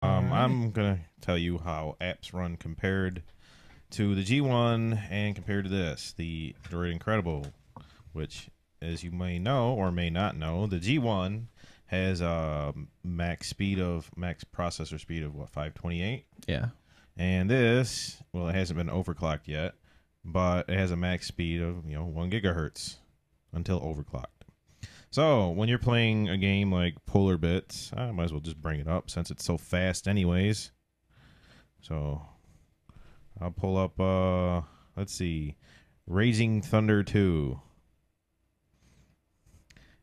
All right. I'm gonna tell you how apps run compared to the G1 and compared to this, the Droid Incredible, which, as you may know or may not know, the G1 has a max processor speed of what, 528, Yeah. and this, well, it hasn't been overclocked yet, but it has a max speed of 1 gigahertz until overclocked. So when you're playing a game like Polarbit, I might as well just bring it up since it's so fast, anyways. So I'll pull up. Let's see, Raging Thunder 2,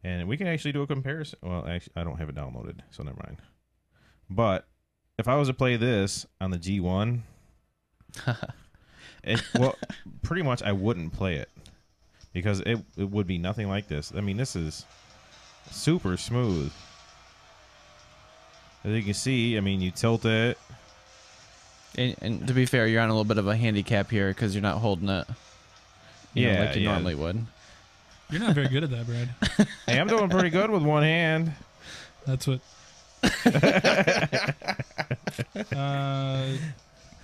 and we can actually do a comparison. Well, actually, I don't have it downloaded, so never mind. But if I was to play this on the G1, well, pretty much I wouldn't play it because it would be nothing like this. I mean, this is super smooth. As you can see, I mean, you tilt it. And to be fair, you're on a little bit of a handicap here because you're not holding it, like you normally would. You're not very good at that, Brad. Hey, I'm doing pretty good with one hand. That's what.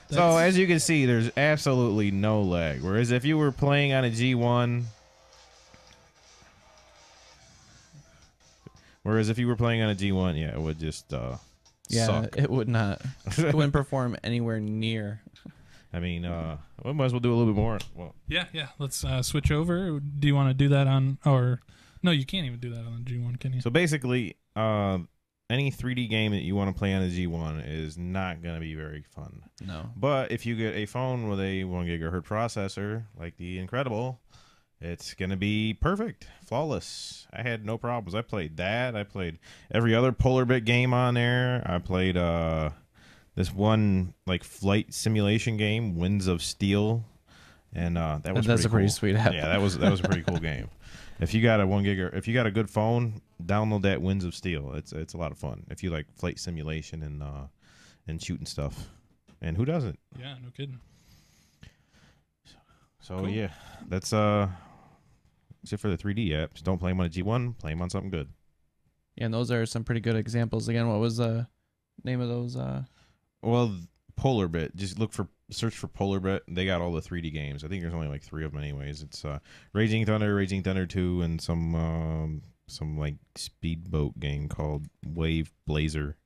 So as you can see, there's absolutely no lag. Whereas if you were playing on a G1, yeah, it would just suck. It would not. It wouldn't perform anywhere near. I mean, we might as well do a little bit more. Well, yeah. Let's switch over. Do you want to do that on, or no? You can't even do that on the G1, can you? so basically, any 3D game that you want to play on a G1 is not going to be very fun. No. But if you get a phone with a 1 gigahertz processor like the Incredible, it's going to be perfect, flawless. I had no problems. I played that. I played every other Polarbit game on there. I played this one like flight simulation game, Winds of Steel, and that's a pretty cool. Sweet app. Yeah, that was a pretty cool game. If you got if you got a good phone, download that Winds of Steel. It's a lot of fun. If you like flight simulation and shooting stuff, and who doesn't? Yeah, no kidding. So Cool. yeah, that's except for the 3D apps. Don't play them on a G1. Play them on something good. Yeah, and those are some pretty good examples. Again, what was the name of those? Well, Polarbit. Just search for Polarbit. They got all the 3D games. I think there's only like 3 of them, anyways. It's Raging Thunder 2, and some like speedboat game called Wave Blazer.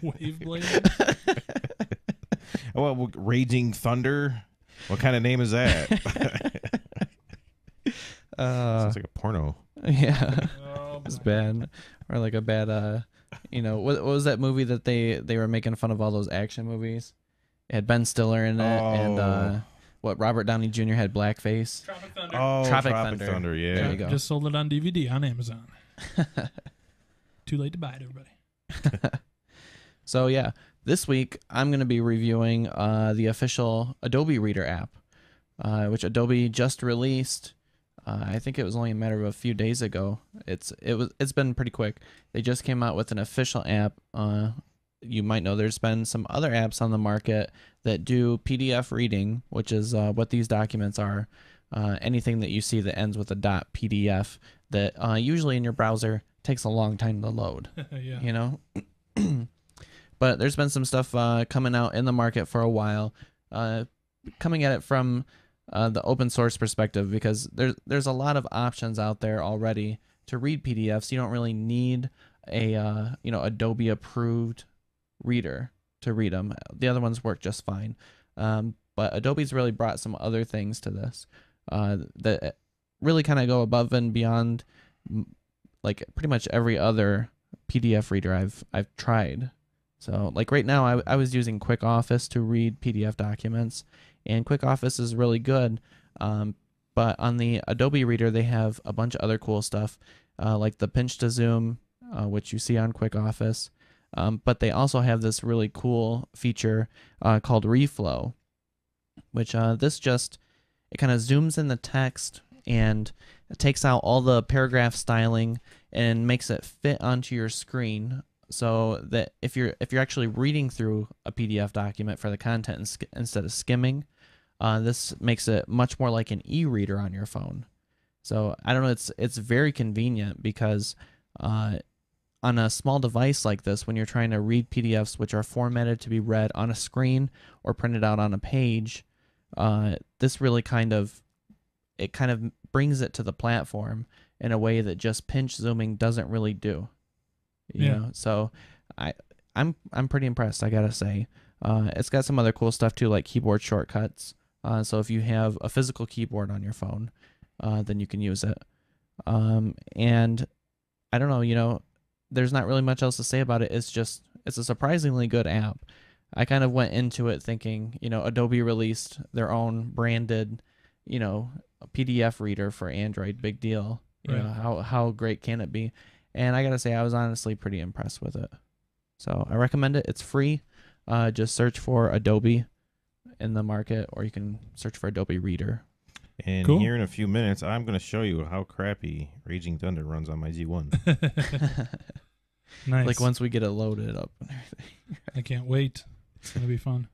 Wave Blazer? Oh, well, Raging Thunder. What kind of name is that? Sounds like a porno. Yeah, Oh, it's bad, or like a bad. What was that movie that they were making fun of all those action movies? It had Ben Stiller in it, and Robert Downey Jr. had blackface. Tropic Thunder. Oh, Tropic Thunder. Thunder. Yeah. There you go. Just sold it on DVD on Amazon. Too late to buy it, everybody. So yeah, this week I'm going to be reviewing the official Adobe Reader app, which Adobe just released. I think it was only a matter of a few days ago. It's been pretty quick. They just came out with an official app. You might know there's been some other apps on the market that do PDF reading, which is what these documents are. Anything that you see that ends with a .pdf that usually in your browser takes a long time to load. Yeah. But there's been some stuff coming out in the market for a while, coming at it from the open source perspective, because there's a lot of options out there already to read PDFs. You don't really need a Adobe approved reader to read them. The other ones work just fine, but Adobe's really brought some other things to this that really kind of go above and beyond, like pretty much every other PDF reader I've tried. So like right now I was using Quick Office to read PDF documents, and Quick Office is really good. But on the Adobe Reader, they have a bunch of other cool stuff, like the pinch to zoom, which you see on Quick Office. But they also have this really cool feature called Reflow, which it kind of zooms in the text and it takes out all the paragraph styling and makes it fit onto your screen, so that if you're actually reading through a PDF document for the content instead of skimming, this makes it much more like an e-reader on your phone. So I don't know, it's very convenient because on on a small device like this, when you're trying to read PDFs which are formatted to be read on a screen or printed out on a page, this really kind of brings it to the platform in a way that just pinch zooming doesn't really do. You know? So I'm pretty impressed, I gotta say. It's got some other cool stuff too, like keyboard shortcuts. So if you have a physical keyboard on your phone, then you can use it. And I don't know, there's not really much else to say about it. It's a surprisingly good app. I kind of went into it thinking, Adobe released their own branded, PDF reader for Android. Big deal. You know, how great can it be? And I gotta say, I was honestly pretty impressed with it. So I recommend it. It's free. Just search for Adobe in the market, or you can search for Adobe Reader. And here in a few minutes, I'm going to show you how crappy Raging Thunder runs on my G1. Nice. Like once we get it loaded up and everything. I can't wait. It's going to be fun.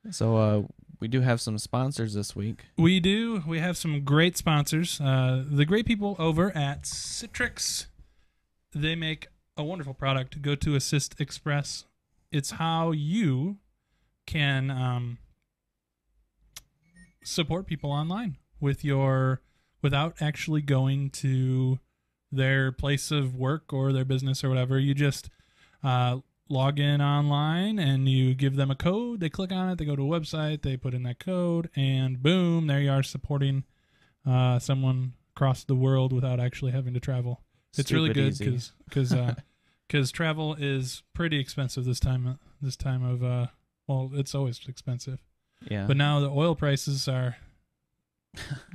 So we do have some sponsors this week. We do. We have some great sponsors. The great people over at Citrix. They make a wonderful product. Go to Assist Express. It's how you can support people online without actually going to their place of work or their business or whatever. You just log in online and you give them a code. They click on it. They go to a website. They put in that code, and boom, there you are supporting someone across the world without actually having to travel. It's really good because travel is pretty expensive this time of well, it's always expensive. Yeah. But now the oil prices are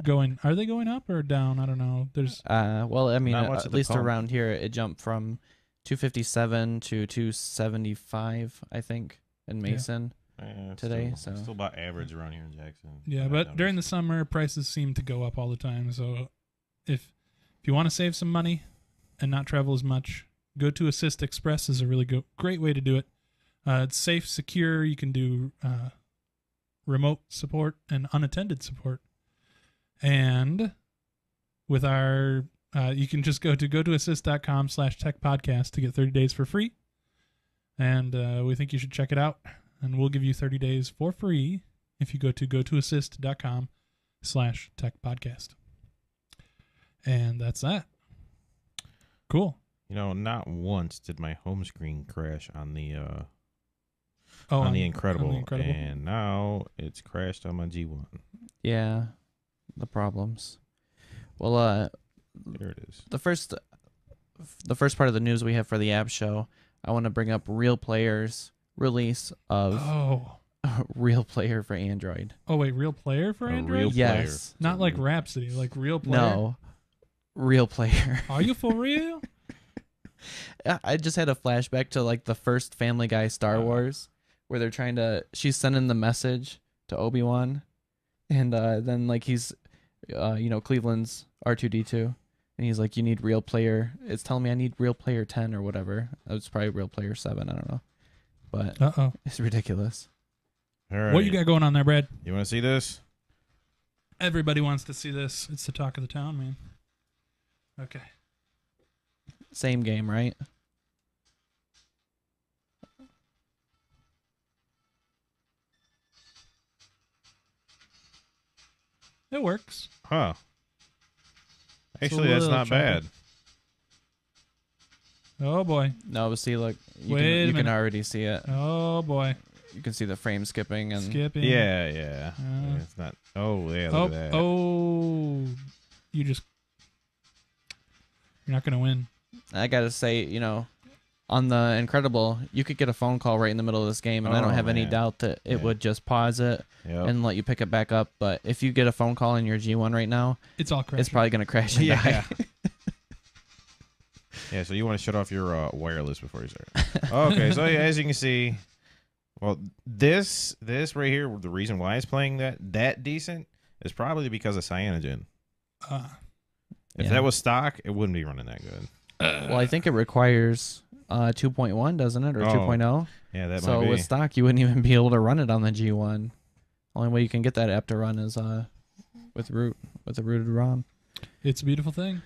going. Are they going up or down? I don't know. There's well, I mean, Not much at at the least pump. around here, it jumped from 257 to 275, I think, in Mason. Today, Still about average around here in Jackson. yeah, but during the summer, prices seem to go up all the time. So if you want to save some money and not travel as much, go to Assist Express is a really great way to do it. It's safe, secure. You can do remote support and unattended support. And with our, you can just go to assist.com/techpodcast to get 30 days for free. And we think you should check it out. And we'll give you 30 days for free if you go to assist.com/techpodcast. And that's that. Cool. Not once did my home screen crash on the On the Incredible, on the Incredible. and now it's crashed on my G1. Yeah, the problems. Well, There it is. the first part of the news we have for the app show, I want to bring up Real Player's release of Real Player for Android. Oh, wait, Real Player for A Android? Real Yes. Not like Rhapsody, like Real Player? No, Real Player. Are you for real? I just had a flashback to like the first Family Guy Star Wars, where they're she's sending the message to Obi-Wan, and then like he's, Cleveland's R2-D2, and he's like, you need Real Player. It's telling me I need Real Player 10 or whatever. It's probably Real Player 7. I don't know, but it's ridiculous. All right. What you got going on there, Brad? You want to see this? Everybody wants to see this. It's the talk of the town, man. Okay. Same game, right? It works. Huh. It's a Actually, that's little not trouble. bad. Oh, boy. No, but see, look, you Wait a can minute. already see it. Oh, boy. You can see the frame skipping and Skipping. Yeah. It's not. Oh, yeah, look at that. Oh. You're not going to win. I gotta say, on the Incredible, you could get a phone call right in the middle of this game, and I don't Oh, have any man. doubt that it Yeah. would just pause it Yep. and let you pick it back up. But if you get a phone call in your G1 right now, It's all crashing. it's probably gonna crash and Yeah. die. Yeah, so you want to shut off your wireless before you start. Okay, so yeah, as you can see, well, this right here, the reason why it's playing that decent is probably because of cyanogen. If Yeah. that was stock, it wouldn't be running that good. Well, I think it requires 2.1, doesn't it, or 2.0? Yeah, that So might be. with stock, you wouldn't even be able to run it on the G1. Only way you can get that app to run is with a rooted ROM. It's a beautiful thing.